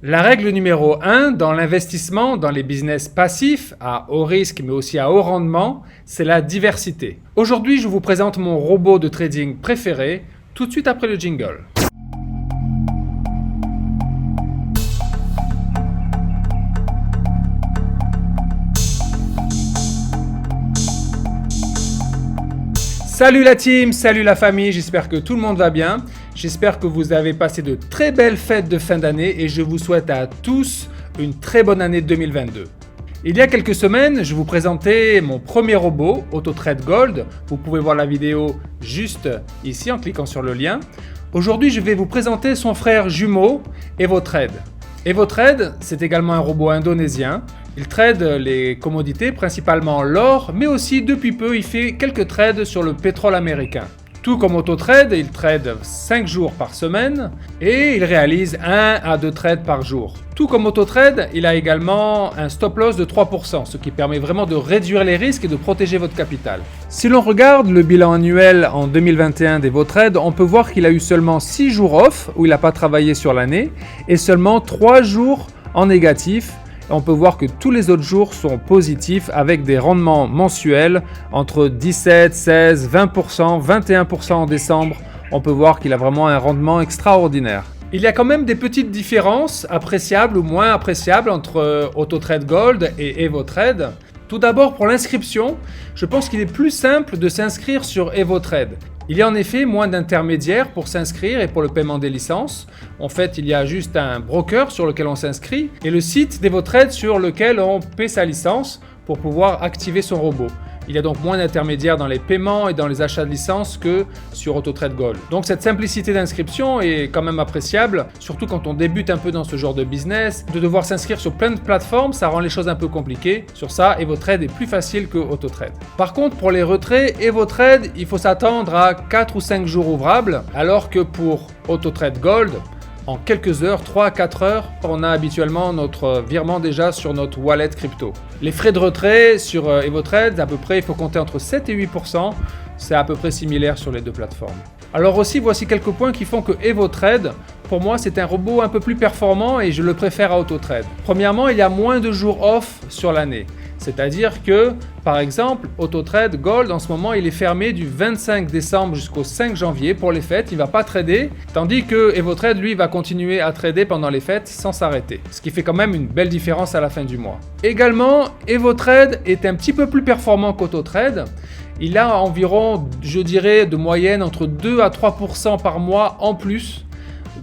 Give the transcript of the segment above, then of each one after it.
La règle numéro 1 dans l'investissement dans les business passifs à haut risque mais aussi à haut rendement, c'est la diversité. Aujourd'hui, je vous présente mon robot de trading préféré tout de suite après le jingle. Salut la team, salut la famille, j'espère que tout le monde va bien. J'espère que vous avez passé de très belles fêtes de fin d'année et je vous souhaite à tous une très bonne année 2022. Il y a quelques semaines, je vous présentais mon premier robot, AutoTrade Gold. Vous pouvez voir la vidéo juste ici en cliquant sur le lien. Aujourd'hui, je vais vous présenter son frère jumeau, EvoTrade. EvoTrade, c'est également un robot indonésien. Il trade les commodités, principalement l'or, mais aussi depuis peu, il fait quelques trades sur le pétrole américain. Tout comme AutoTrade, il trade 5 jours par semaine et il réalise 1 à 2 trades par jour. Tout comme AutoTrade, il a également un stop loss de 3%, ce qui permet vraiment de réduire les risques et de protéger votre capital. Si l'on regarde le bilan annuel en 2021 d'EvoTrade, on peut voir qu'il a eu seulement 6 jours off où il n'a pas travaillé sur l'année et seulement 3 jours en négatif. On peut voir que tous les autres jours sont positifs avec des rendements mensuels entre 17, 16, 20%, 21% en décembre. On peut voir qu'il a vraiment un rendement extraordinaire. Il y a quand même des petites différences appréciables ou moins appréciables entre AutoTrade Gold et EvoTrade. Tout d'abord pour l'inscription, je pense qu'il est plus simple de s'inscrire sur EvoTrade. Il y a en effet moins d'intermédiaires pour s'inscrire et pour le paiement des licences. En fait, il y a juste un broker sur lequel on s'inscrit et le site d'EvoTrade sur lequel on paie sa licence pour pouvoir activer son robot. Il y a donc moins d'intermédiaires dans les paiements et dans les achats de licences que sur AutoTrade Gold. Donc cette simplicité d'inscription est quand même appréciable, surtout quand on débute un peu dans ce genre de business. De devoir s'inscrire sur plein de plateformes, ça rend les choses un peu compliquées. Sur ça, EvoTrade est plus facile que AutoTrade. Par contre, pour les retraits, EvoTrade, il faut s'attendre à 4 ou 5 jours ouvrables, alors que pour AutoTrade Gold, en quelques heures, 3 à 4 heures, on a habituellement notre virement déjà sur notre wallet crypto. Les frais de retrait sur EvoTrade, à peu près, il faut compter entre 7 et 8%. C'est à peu près similaire sur les deux plateformes. Alors aussi, voici quelques points qui font que EvoTrade, pour moi, c'est un robot un peu plus performant et je le préfère à AutoTrade. Premièrement, il y a moins de jours off sur l'année. C'est-à-dire que, par exemple, AutoTrade Gold, en ce moment, il est fermé du 25 décembre jusqu'au 5 janvier pour les fêtes. Il ne va pas trader, tandis que EvoTrade, lui, va continuer à trader pendant les fêtes sans s'arrêter. Ce qui fait quand même une belle différence à la fin du mois. Également, EvoTrade est un petit peu plus performant qu'AutoTrade. Il a environ, je dirais, de moyenne entre 2 à 3% par mois en plus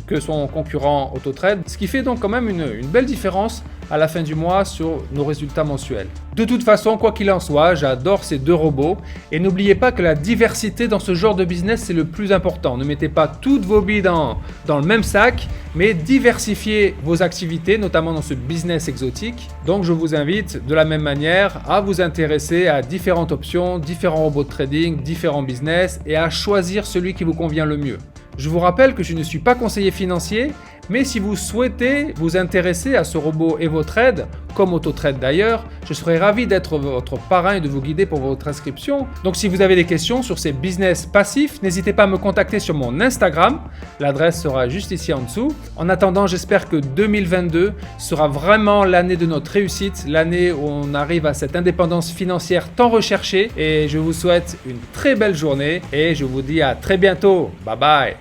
que son concurrent AutoTrade, ce qui fait donc quand même une belle différence à la fin du mois sur nos résultats mensuels. De toute façon, quoi qu'il en soit, j'adore ces deux robots et n'oubliez pas que la diversité dans ce genre de business c'est le plus important. Ne mettez pas toutes vos billes dans le même sac, mais diversifiez vos activités, notamment dans ce business exotique. Donc je vous invite de la même manière à vous intéresser à différentes options, différents robots de trading, différents business et à choisir celui qui vous convient le mieux. Je vous rappelle que je ne suis pas conseiller financier, mais si vous souhaitez vous intéresser à ce robot EvoTrade, comme AutoTrade d'ailleurs, je serai ravi d'être votre parrain et de vous guider pour votre inscription. Donc si vous avez des questions sur ces business passifs, n'hésitez pas à me contacter sur mon Instagram, l'adresse sera juste ici en dessous. En attendant, j'espère que 2022 sera vraiment l'année de notre réussite, l'année où on arrive à cette indépendance financière tant recherchée et je vous souhaite une très belle journée et je vous dis à très bientôt. Bye bye.